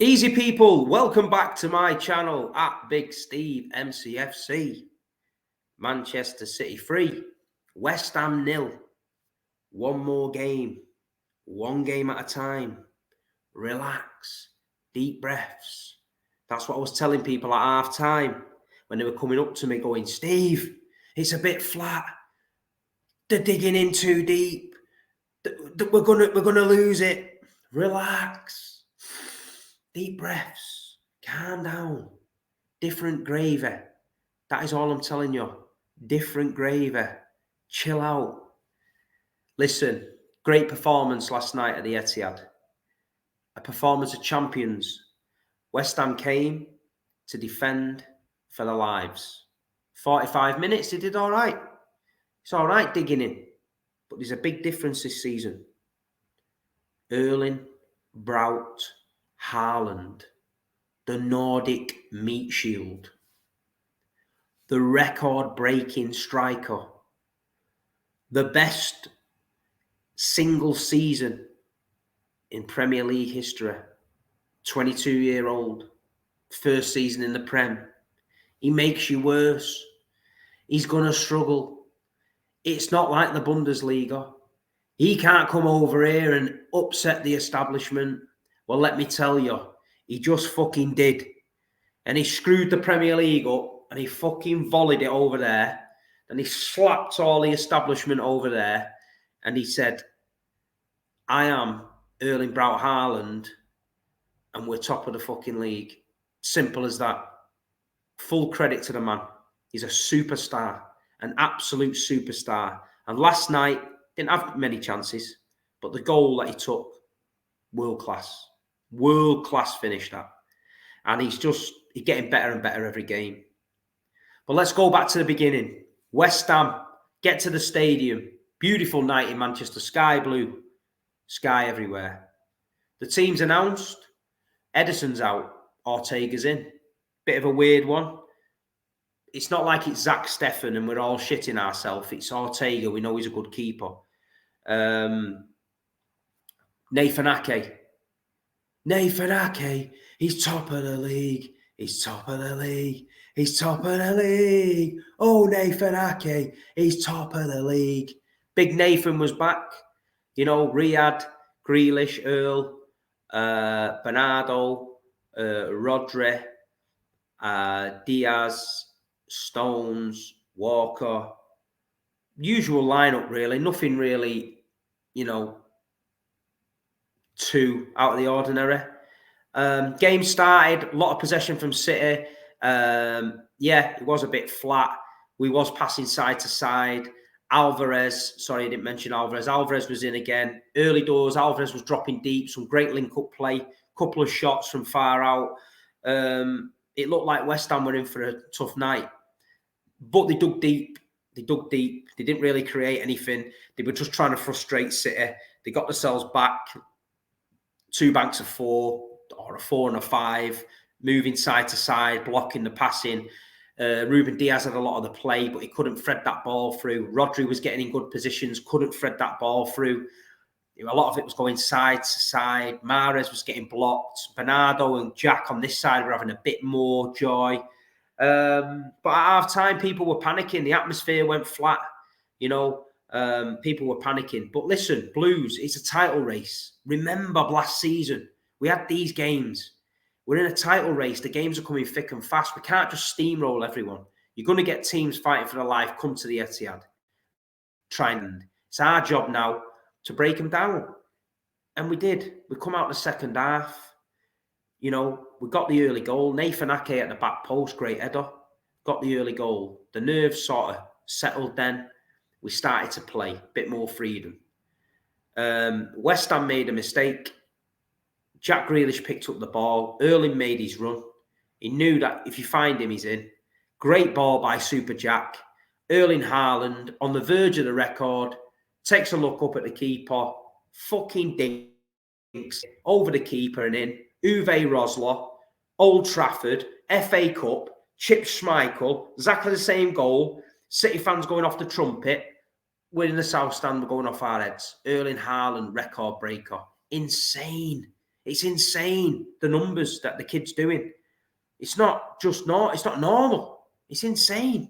Easy people, welcome back to my channel at Big Steve Mcfc. Manchester City 3, West Ham 0. One more game, one game at a time. Relax, deep breaths. That's what I was telling people at half time when they were coming up to me going, Steve, it's a bit flat. They're digging in too deep. We're gonna lose it. Relax. Deep breaths, calm down, different gravy. That is all I'm telling you. Different gravy. Chill out. Listen, great performance last night at the Etiad. A performance of champions. West Ham came to defend for their lives. 45 minutes, they did all right. It's all right digging in. But there's a big difference this season. Erling, Braut, Haaland, the Nordic meat shield, the record-breaking striker, the best single season in Premier League history, 22-year-old, first season in the Prem. He makes you worse. He's going to struggle. It's not like the Bundesliga. He can't come over here and upset the establishment. Well, let me tell you, he just fucking did. And he screwed the Premier League up and he fucking volleyed it over there. And he slapped all the establishment over there. And he said, I am Erling Braut Haaland and we're top of the fucking league. Simple as that. Full credit to the man. He's a superstar, an absolute superstar. And last night, didn't have many chances, but the goal that he took, world class. World class finish that. And he's getting better and better every game. But let's go back to the beginning. West Ham, get to the stadium. Beautiful night in Manchester. Sky blue. Sky everywhere. The team's announced. Ederson's out. Ortega's in. Bit of a weird one. It's not like it's Zach Steffen and we're all shitting ourselves. It's Ortega. We know he's a good keeper. Nathan Ake. Nathan Ake. He's top of the league. He's top of the league. He's top of the league. Oh, Nathan Ake. He's top of the league. Big Nathan was back. You know, Riyad, Grealish, Earl, Bernardo, Rodri, Diaz, Stones, Walker. Usual lineup, really. Nothing really, you know, too out of the ordinary. Game started, a lot of possession from City. Yeah, it was a bit flat. We was passing side to side. Alvarez, sorry, I didn't mention Alvarez. Alvarez was in again. Early doors, Alvarez was dropping deep. Some great link-up play. Couple of shots from far out. It looked like West Ham were in for a tough night. But they dug deep. They dug deep. They didn't really create anything. They were just trying to frustrate City. They got themselves back. 2 banks of 4, or a 4 and a 5, moving side to side, blocking the passing. Ruben Diaz had a lot of the play, but he couldn't thread that ball through. Rodri was getting in good positions, couldn't thread that ball through. A lot of it was going side to side. Mahrez was getting blocked. Bernardo and Jack on this side were having a bit more joy. But at half-time, people were panicking. The atmosphere went flat. You know, people were panicking. But listen, Blues, it's a title race. Remember last season, we had these games. We're in a title race. The games are coming thick and fast. We can't just steamroll everyone. You're going to get teams fighting for their life come to the Etiad. It's our job now to break them down. And we did. We come out the second half. You know, we got the early goal. Nathan Ake at the back post, great header. Got the early goal. The nerves sort of settled then. We started to play. A bit more freedom. West Ham made a mistake. Jack Grealish picked up the ball. Erling made his run. He knew that if you find him, he's in. Great ball by Super Jack. Erling Haaland on the verge of the record. Takes a look up at the keeper. Fucking dinks. Over the keeper and in. Uwe Rosler. Old Trafford. FA Cup. Chip Schmeichel. Exactly the same goal. City fans going off the trumpet. We're in the South Stand. We're going off our heads. Erling Haaland, record breaker. Insane. It's insane, the numbers that the kid's doing. It's not normal. It's insane.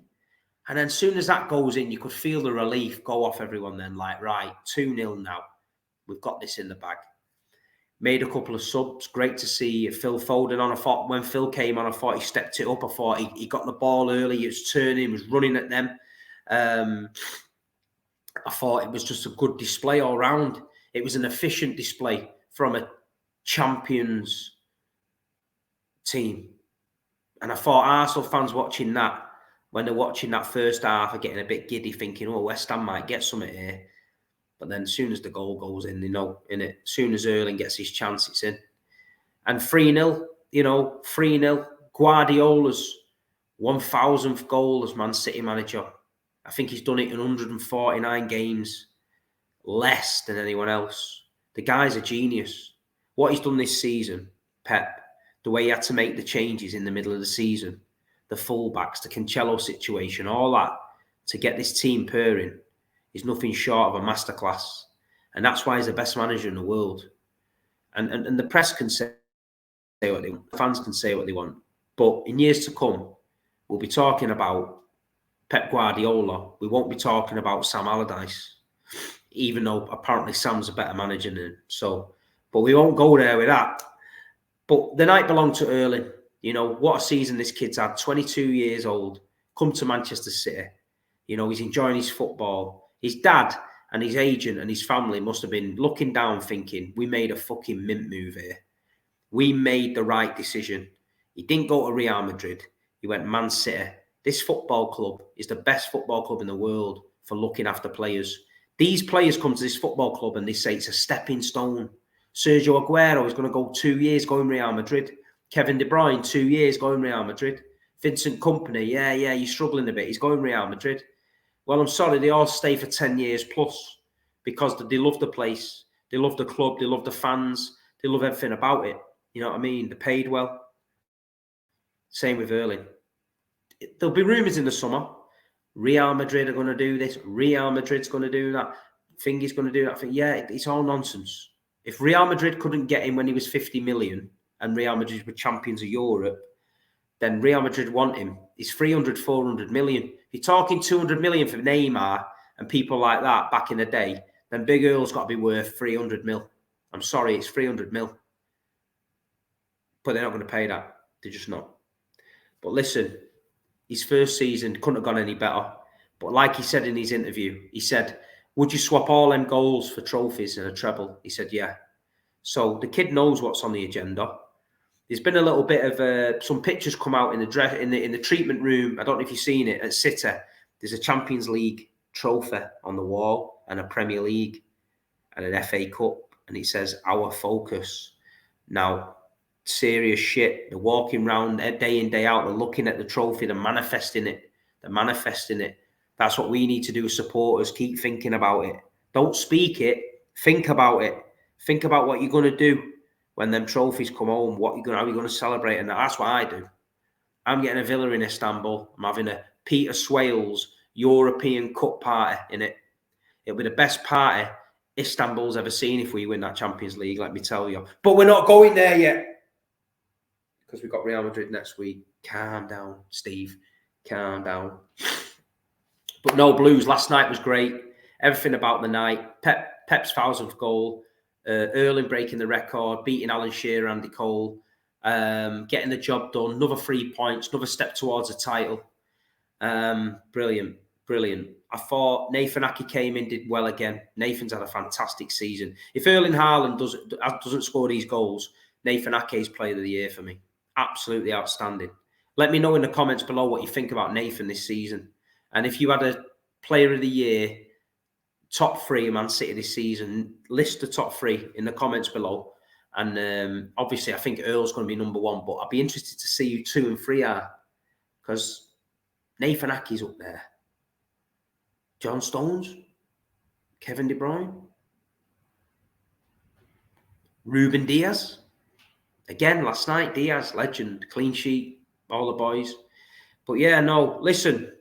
And then as soon as that goes in, you could feel the relief go off everyone then, like, right, 2-0 now. We've got this in the bag. Made a couple of subs. Great to see Phil Foden on. I thought when Phil came on, I thought he stepped it up. I thought he got the ball early. He was turning, was running at them. I thought it was just a good display all round. It was an efficient display from a champions team. And I thought Arsenal fans watching that, when they're watching that first half, are getting a bit giddy, thinking, oh, West Ham might get something here. But then as soon as the goal goes in, they know, innit? As soon as Erling gets his chance, it's in. And 3-0, 3-0. Guardiola's 1,000th goal as Man City manager. I think he's done it in 149 games, less than anyone else. The guy's a genius. What he's done this season, Pep, the way he had to make the changes in the middle of the season, the fullbacks, the Cancelo situation, all that, to get this team purring, is nothing short of a masterclass. And that's why he's the best manager in the world. And the press can say what they want, fans can say what they want. But in years to come, we'll be talking about Pep Guardiola. We won't be talking about Sam Allardyce, even though apparently Sam's a better manager than him. So, but we won't go there with that. But the night belonged to Erling. What a season this kid's had. 22 years old, come to Manchester City. He's enjoying his football. His dad and his agent and his family must have been looking down thinking, we made a fucking mint move here. We made the right decision. He didn't go to Real Madrid. He went Man City. This football club is the best football club in the world for looking after players. These players come to this football club and they say it's a stepping stone. Sergio Aguero is going to go 2 years going Real Madrid. Kevin De Bruyne, 2 years going Real Madrid. Vincent Kompany, yeah, he's struggling a bit. He's going Real Madrid. Well, I'm sorry, they all stay for 10 years plus because they love the place. They love the club. They love the fans. They love everything about it. You know what I mean? They're paid well. Same with Erling. There'll be rumours in the summer. Real Madrid are going to do this. Real Madrid's going to do that. Thingy's going to do that. Yeah, it's all nonsense. If Real Madrid couldn't get him when he was 50 million and Real Madrid were champions of Europe, then Real Madrid want him. He's 300, 400 million. If you're talking 200 million for Neymar and people like that back in the day, then Big Earl's got to be worth 300 mil. I'm sorry, it's 300 mil. But they're not going to pay that. They're just not. But listen, his first season couldn't have gone any better. But like he said in his interview, he said, would you swap all them goals for trophies and a treble? He said, yeah. So the kid knows what's on the agenda. There's been a little bit of some pictures come out in the treatment room. I don't know if you've seen it at City. There's a Champions League trophy on the wall and a Premier League and an FA Cup. And it says, our focus. Now, serious shit. They're walking around day in, day out. They're looking at the trophy. They're manifesting it. That's what we need to do as supporters. Keep thinking about it. Don't speak it. Think about it. Think about what you're going to do when them trophies come home. How are you going to celebrate? And that's what I do. I'm getting a villa in Istanbul. I'm having a Peter Swales European Cup party in it. It'll be the best party Istanbul's ever seen if we win that Champions League, let me tell you. But we're not going there yet because we've got Real Madrid next week. Calm down, Steve. Calm down. But no, Blues, last night was great. Everything about the night. Pep's 1,000th goal. Erling breaking the record, beating Alan Shearer, Andy Cole, getting the job done. Another 3 points, another step towards a title. Brilliant. I thought Nathan Ake came in, did well again. Nathan's had a fantastic season. If Erling Haaland doesn't score these goals, Nathan Ake's player of the year for me. Absolutely outstanding. Let me know in the comments below what you think about Nathan this season. And if you had a player of the year, top three Man City this season, list the top three in the comments below. And obviously, I think Earl's going to be number one, but I'd be interested to see who 2 and 3 are because Nathan Ake's up there. John Stones, Kevin De Bruyne, Ruben Diaz. Again, last night, Diaz, legend, clean sheet, all the boys. But yeah, no, listen.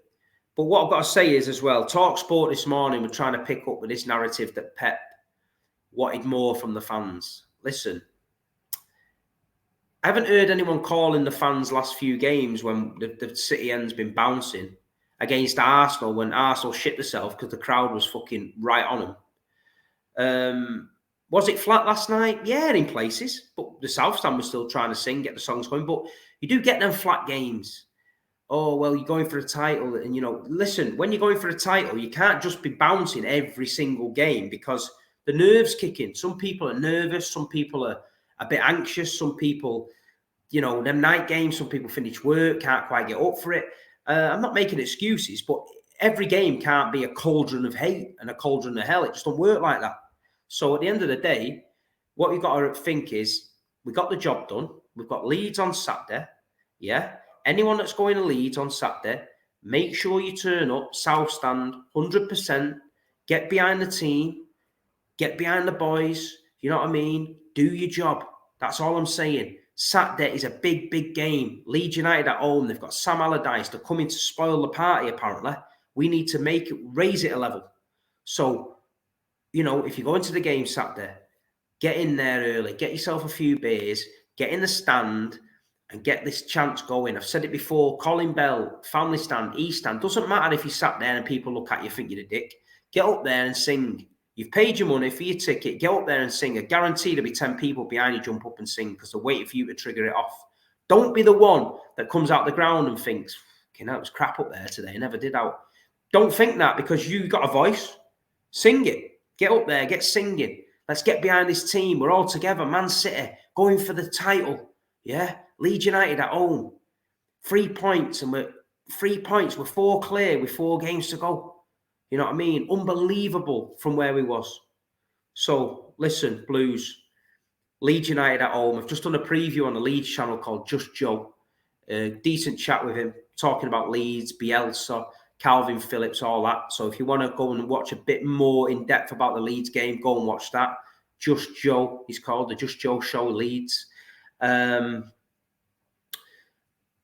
But what I've got to say is as well, TalkSport this morning were trying to pick up with this narrative that Pep wanted more from the fans. Listen, I haven't heard anyone calling the fans last few games when the City end's been bouncing against Arsenal when Arsenal shit themselves because the crowd was fucking right on them. Was it flat last night? Yeah, in places. But the South Stand was still trying to sing, get the songs going. But you do get them flat games. Oh, well, you're going for a title. And, you know, listen, when you're going for a title, you can't just be bouncing every single game because the nerves kick in. Some people are nervous. Some people are a bit anxious. Some people, you know, them night games, some people finish work, can't quite get up for it. I'm not making excuses, but every game can't be a cauldron of hate and a cauldron of hell. It just don't work like that. So at the end of the day, what we've got to think is we got the job done. We've got Leeds on Saturday. Yeah. Anyone that's going to Leeds on Saturday, make sure you turn up, South Stand, 100%. Get behind the team. Get behind the boys. You know what I mean? Do your job. That's all I'm saying. Saturday is a big, big game. Leeds United at home. They've got Sam Allardyce. They're coming to spoil the party, apparently. We need to raise it a level. So, you know, if you go into the game Saturday, get in there early, get yourself a few beers, get in the stand and get this chance going. I've said it before, Colin Bell, family stand, East stand. Doesn't matter if you sat there and people look at you and think you're a dick. Get up there and sing. You've paid your money for your ticket. Get up there and sing. I guarantee there'll be 10 people behind you jump up and sing because they're waiting for you to trigger it off. Don't be the one that comes out the ground and thinks, you know, it was crap up there today. I never did out. Don't think that because you got a voice. Sing it. Get up there. Get singing. Let's get behind this team. We're all together. Man City going for the title. Yeah. Leeds United at home. 3 points. And we're 3 points. We're 4 clear with 4 games to go. You know what I mean? Unbelievable from where we was. So, listen, Blues. Leeds United at home. I've just done a preview on the Leeds channel called Just Joe. Decent chat with him. Talking about Leeds, Bielsa, Calvin Phillips, all that. So if you want to go and watch a bit more in depth about the Leeds game, go and watch that. Just Joe, he's called the Just Joe Show Leeds.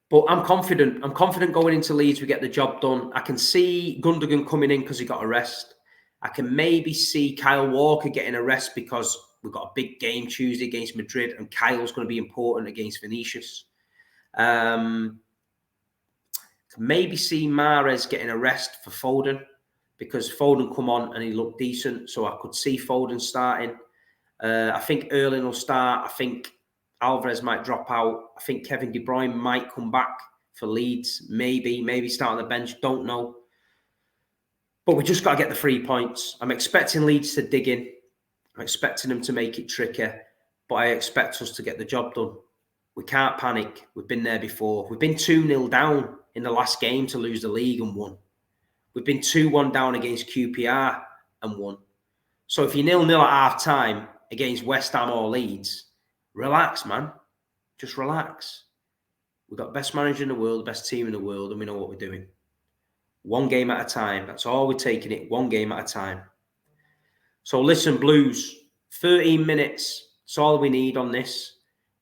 But I'm confident. I'm confident going into Leeds, we get the job done. I can see Gundogan coming in because he got a rest. I can maybe see Kyle Walker getting a rest because we've got a big game Tuesday against Madrid and Kyle's going to be important against Vinicius. Maybe see Mahrez getting a rest for Foden because Foden come on and he looked decent. So I could see Foden starting. I think Erling will start. I think Alvarez might drop out. I think Kevin De Bruyne might come back for Leeds. Maybe start on the bench. Don't know. But we just got to get the 3 points. I'm expecting Leeds to dig in. I'm expecting them to make it tricky. But I expect us to get the job done. We can't panic. We've been there before. We've been 2-0 down in the last game to lose the league and won. We've been 2-1 down against QPR and won. So if you're 0-0 at half-time against West Ham or Leeds, relax, man. Just relax. We've got the best manager in the world, the best team in the world, and we know what we're doing. 1 game at a time. That's all we're taking it, 1 game at a time. So listen, Blues, 13 minutes. That's all we need on this.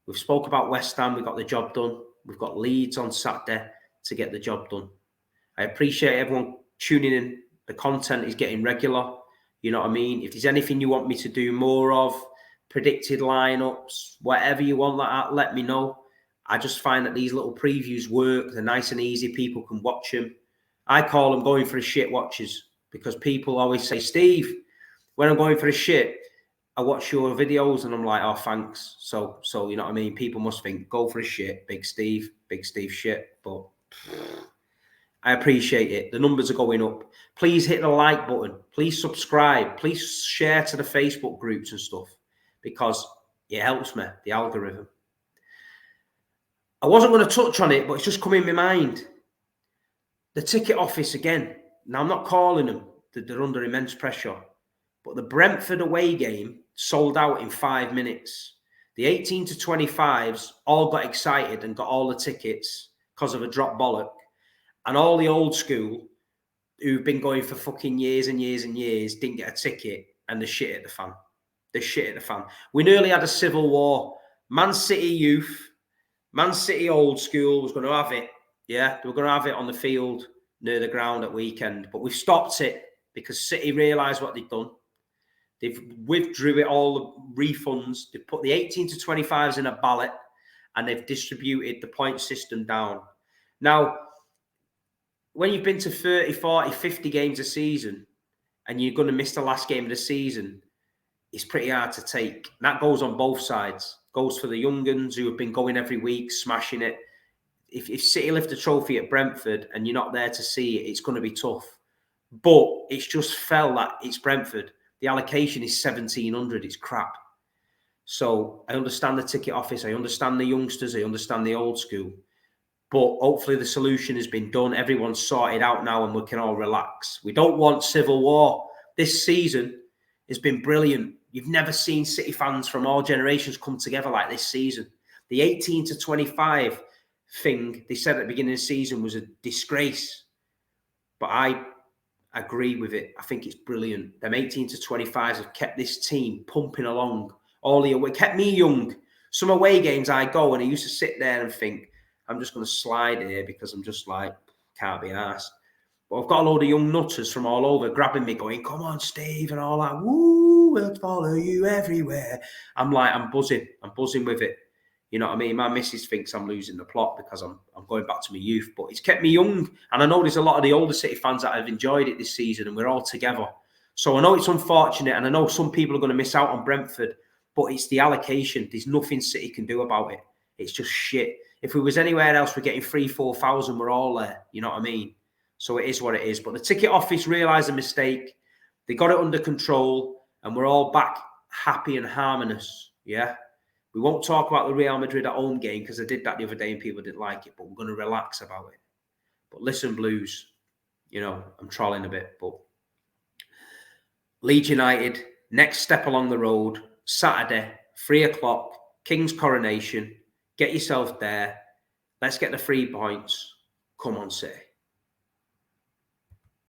We've spoke about West Ham. We got the job done. We've got Leeds on Saturday to get the job done. I appreciate everyone tuning in. The content is getting regular. You know what I mean? If there's anything you want me to do more of, predicted lineups, whatever you want, let me know. I just find that these little previews work. They're nice and easy. People can watch them. I call them going for a shit watches because people always say, Steve, when I'm going for a shit, I watch your videos and I'm like, oh, thanks. So you know what I mean? People must think, go for a shit, Big Steve shit. But I appreciate it. The numbers are going up. Please hit the like button. Please subscribe. Please share to the Facebook groups and stuff because it helps me, the algorithm. I wasn't going to touch on it, but it's just come in my mind. The ticket office again. Now, I'm not calling them. They're under immense pressure. But the Brentford away game sold out in 5 minutes. The 18 to 25s all got excited and got all the tickets because of a drop bollock. And all the old school who've been going for fucking years and years and years didn't get a ticket and they're shit at the fan. They're shit at the fan. We nearly had a civil war. Man City youth, Man City old school was going to have it. Yeah, they were going to have it on the field near the ground at weekend. But we've stopped it because City realised what they've done. They've withdrew it all, the refunds. They've put the 18 to 25s in a ballot and they've distributed the point system down. Now, when you've been to 30, 40, 50 games a season and you're going to miss the last game of the season, it's pretty hard to take. That goes on both sides. Goes for the young uns who have been going every week, smashing it. If City lift a trophy at Brentford and you're not there to see it, it's going to be tough. But it's just felt that it's Brentford. The allocation is 1,700. It's crap. So I understand the ticket office. I understand the youngsters. I understand the old school. But hopefully the solution has been done. Everyone's sorted out now and we can all relax. We don't want civil war. This season has been brilliant. You've never seen City fans from all generations come together like this season. The 18 to 25 thing they said at the beginning of the season was a disgrace. But I agree with it. I think it's brilliant. Them 18 to 25s have kept this team pumping along all the way. Kept me young. Some away games I go and I used to sit there and think, I'm just going to slide here because I'm just like, can't be arsed. But I've got a load of young nutters from all over grabbing me going, come on, Steve, and all that. Woo, we'll follow you everywhere. I'm like, I'm buzzing with it. You know what I mean? My missus thinks I'm losing the plot because I'm going back to my youth, but it's kept me young. And I know there's a lot of the older City fans that have enjoyed it this season and we're all together. So I know it's unfortunate and I know some people are going to miss out on Brentford, but it's the allocation. There's nothing City can do about it. It's just shit. If we was anywhere else, we're getting 3,000-4,000, we're all there. You know what I mean? So it is what it is. But the ticket office realised a mistake. They got it under control and we're all back happy and harmonious. Yeah? We won't talk about the Real Madrid at home game because I did that the other day and people didn't like it, but we're going to relax about it. But listen, Blues, you know, I'm trolling a bit, but Leeds United, next step along the road, Saturday, 3 o'clock, King's Coronation. Get yourself there. Let's get the 3 points. Come on, City.